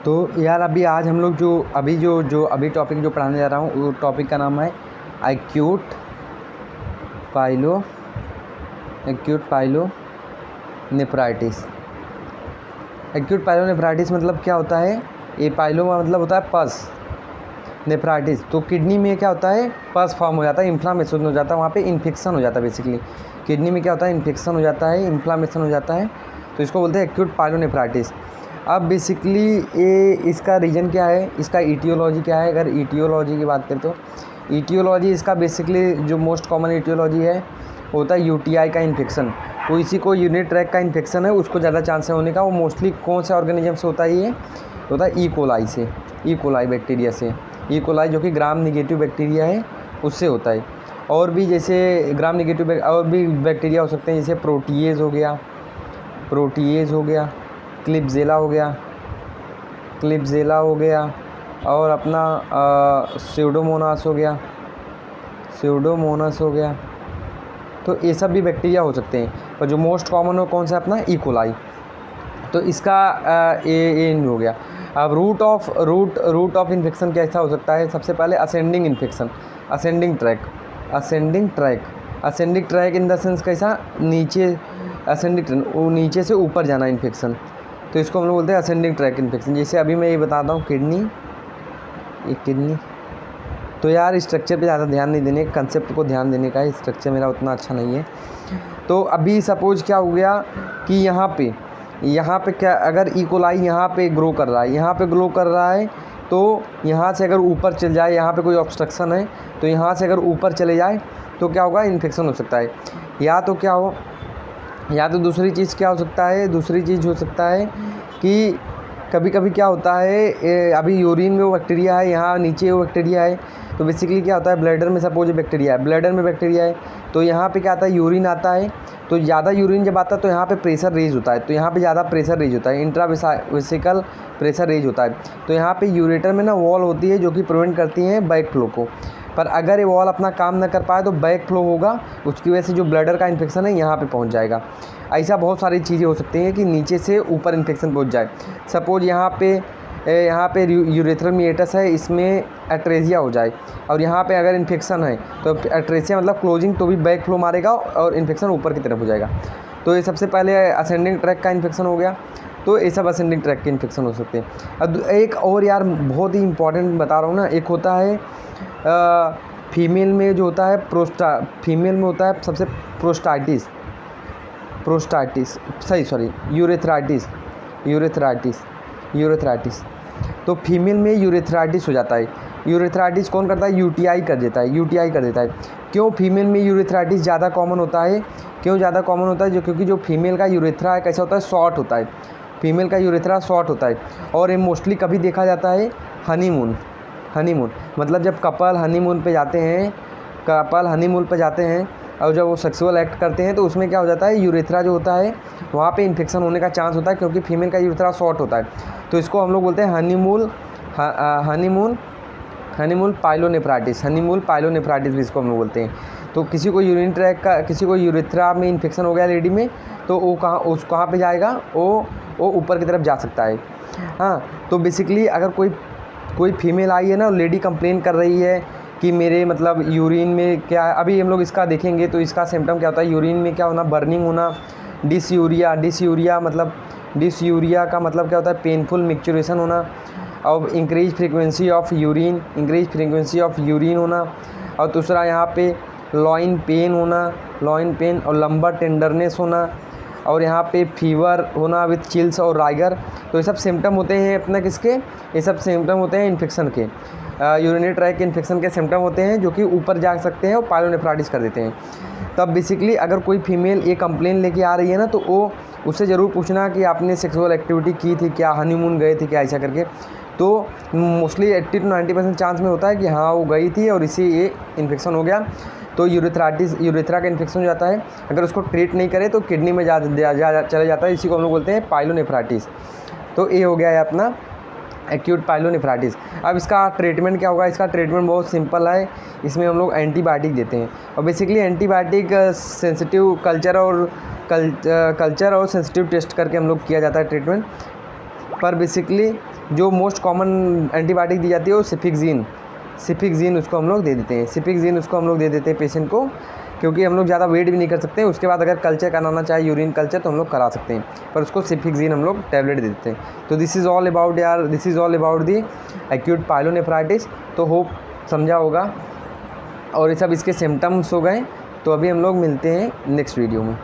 तो यार अभी आज हम लोग अभी टॉपिक जो पढ़ाने जा रहा हूँ वो टॉपिक का नाम है एक्यूट पाइलोनेफ्राइटिस। एक्यूट पाइलोनेफ्राइटिस मतलब क्या होता है? ये पाइलो का मतलब होता है पस, नेफ्राइटिस तो किडनी में क्या होता है, पस फॉर्म हो जाता है, इन्फ्लामेशन हो जाता है, वहाँ पे इन्फेक्शन हो जाता है। बेसिकली किडनी में क्या होता है, इन्फेक्शन हो जाता है, इन्फ्लामेशन हो जाता है, तो इसको बोलते हैं एक्यूट पाइलोनेफ्राइटिस। अब बेसिकली ये इसका रीज़न क्या है, इसका ईटियोलॉजी क्या है? अगर ईटियोलॉजी की बात करें तो ईटियोलॉजी इसका बेसिकली जो मोस्ट कॉमन ईटियोलॉजी है होता है यूटीआई का इन्फेक्शन। तो इसी को यूरिनरी ट्रैक का इन्फेक्शन है, उसको ज़्यादा चांस है होने का। वो मोस्टली कौन से ऑर्गेनिज्म से होता है? ये होता है ई कोलाई से, ई कोलाई बैक्टीरिया से। ई कोलाई जो कि ग्राम निगेटिव बैक्टीरिया है उससे होता है। और भी जैसे ग्राम निगेटिव और भी बैक्टीरिया हो सकते हैं, जैसे प्रोटीएज हो गया, क्लिपजेला हो गया और अपना स्यूडोमोनास हो गया। तो ये सब भी बैक्टीरिया हो सकते हैं, पर जो मोस्ट कॉमन हो कौन सा अपना ई कोलाई। तो इसका ये हो गया। अब रूट ऑफ इन्फेक्शन कैसा हो सकता है? सबसे पहले ascending infection, ascending track in the sense कैसा, नीचे असेंडिंग ट्रैक, वो नीचे से ऊपर जाना इन्फेक्शन, तो इसको हम लोग बोलते हैं असेंडिंग ट्रैक इन्फेक्शन। जैसे अभी मैं ये बताता हूँ किडनी, तो यार स्ट्रक्चर पे ज़्यादा ध्यान नहीं देने, कंसेप्ट को ध्यान देने का है, स्ट्रक्चर मेरा उतना अच्छा नहीं है। तो अभी सपोज क्या हो गया कि यहाँ पे क्या, अगर ई कोलाई यहाँ पे ग्रो कर रहा है, तो यहाँ से अगर ऊपर चल जाए, यहाँ पे कोई ऑब्स्ट्रक्शन है तो यहाँ से अगर ऊपर चले जाए तो क्या होगा, इन्फेक्शन हो सकता है। या तो दूसरी चीज़ क्या हो सकता है, दूसरी चीज़ हो सकता है कि कभी कभी क्या होता है, अभी यूरिन में वो बैक्टीरिया है, यहाँ नीचे वो बैक्टीरिया है, तो बेसिकली क्या होता है, ब्लैडर में सपोज बैक्टीरिया है, तो यहाँ पे क्या आता है, यूरिन आता है, तो ज़्यादा यूरिन जब आता है तो यहाँ पे प्रेशर रेज होता है, तो यहाँ पे ज़्यादा प्रेशर रेज होता है, इंट्रावेसिकल प्रेशर रेज होता है। तो यहाँ पे यूरेटर में ना वॉल होती है जो कि प्रिवेंट करती है बैक फ्लो को, पर अगर ये वॉल अपना काम न कर पाए तो बैक फ्लो होगा, उसकी वजह से जो ब्लैडर का इन्फेक्शन है यहाँ पे पहुँच जाएगा। ऐसा बहुत सारी चीज़ें हो सकती हैं कि नीचे से ऊपर इन्फेक्शन पहुँच जाए। सपोज यहाँ पे यूरेथ्रल मीएटस है, इसमें एट्रेजिया हो जाए, और यहाँ पे अगर इन्फेक्शन है तो एट्रेजिया मतलब क्लोजिंग, तो भी बैक फ्लो मारेगा और इन्फेक्शन ऊपर की तरफ हो जाएगा। तो ये सबसे पहले असेंडिंग ट्रैक का इन्फेक्शन हो गया। तो ये सब असेंडिंग ट्रैक के इन्फेक्शन हो सकते हैं। अब एक और यार बहुत ही इंपॉर्टेंट बता रहा हूँ ना, एक होता है फीमेल में जो होता है फीमेल में होता है सबसे यूरेथ्राइटिस। तो फीमेल में यूरेथ्राइटिस हो जाता है। यूरेथ्राइटिस कौन करता है? यूटीआई कर देता है। क्यों फीमेल में यूरेथ्राइटिस ज़्यादा कॉमन होता है? क्योंकि जो फीमेल का यूरेथ्रा है कैसा होता है, शॉर्ट होता है। फीमेल का यूरेथ्रा शॉर्ट होता है, और ये मोस्टली कभी देखा जाता है, हनीमून मतलब जब कपल हनीमून पे जाते हैं और जब वो सेक्सुअल एक्ट करते हैं तो उसमें क्या हो जाता है, यूरेथ्रा जो होता है वहाँ पे इन्फेक्शन होने का चांस होता है, क्योंकि फीमेल का यूरेथ्रा शॉर्ट होता है। तो इसको हम लोग बोलते हैं हनीमून पाइलोनेफ्राइटिस भी इसको हम लोग बोलते हैं। तो किसी को यूरेथ्रा में इन्फेक्शन हो गया लेडी में, तो वो कहाँ पे जाएगा, वो ऊपर की तरफ जा सकता है। हाँ, तो बेसिकली अगर कोई फीमेल आई है ना, लेडी कंप्लेन कर रही है कि मेरे मतलब यूरिन में क्या है, अभी हम लोग इसका देखेंगे तो इसका सिम्टम क्या होता है, यूरिन में क्या होना, बर्निंग होना, डिसयूरिया का मतलब क्या होता है, पेनफुल मिक्चुरेशन होना, और इंक्रीज फ्रीक्वेंसी ऑफ यूरिन होना, और दूसरा यहाँ पे लॉइन पेन और लंबर टेंडरनेस होना, और यहाँ पे फीवर होना विथ चिल्स और राइगर। तो ये सब सिम्टम होते हैं अपना किसके, ये सब सिम्टम होते हैं इन्फेक्शन के, यूरिनरी ट्रैक इन्फेक्शन के सिम्टम होते हैं जो कि ऊपर जा सकते हैं और पाइलोनेफ्राइटिस कर देते हैं। तब बेसिकली अगर कोई फीमेल ये कंप्लेन लेके आ रही है ना, तो वो उससे ज़रूर पूछना कि आपने सेक्सुअल एक्टिविटी की थी क्या, हनीमून गए थे क्या, ऐसा करके। तो मोस्टली 80 to 90% चांस में होता है कि हाँ वो गई थी और इसी ये इन्फेक्शन हो गया, तो यूरेथ्रा का इन्फेक्शन हो जाता है। अगर उसको ट्रीट नहीं करे तो किडनी में चले जाता है, इसी को हम लोग बोलते हैं पाइलोनेफ्राइटिस। तो ये हो गया है अपना एक्यूट पाइलोनेफ्राइटिस। अब इसका ट्रीटमेंट क्या होगा? इसका ट्रीटमेंट बहुत सिंपल है, इसमें हम लोग एंटीबायोटिक देते हैं, और बेसिकली एंटीबायोटिक सेंसिटिव कल्चर और सेंसिटिव टेस्ट करके हम लोग किया जाता है ट्रीटमेंट। पर बेसिकली जो मोस्ट कॉमन एंटीबायोटिक दी जाती है वो सिफिक्जीन उसको हम लोग दे देते हैं। सिफिक्जीन उसको हम लोग दे देते हैं पेशेंट को, क्योंकि हम लोग ज़्यादा वेट भी नहीं कर सकते हैं। उसके बाद अगर कल्चर कराना चाहे यूरिन कल्चर तो हम लोग करा सकते हैं, पर उसको सिफिक्जीन हम लोग टैबलेट दे देते हैं। तो this is all about the acute pyelonephritis. तो होप समझा होगा, और ये सब इसके सिम्टम्स हो गए। तो अभी हम लोग मिलते हैं नेक्स्ट वीडियो में।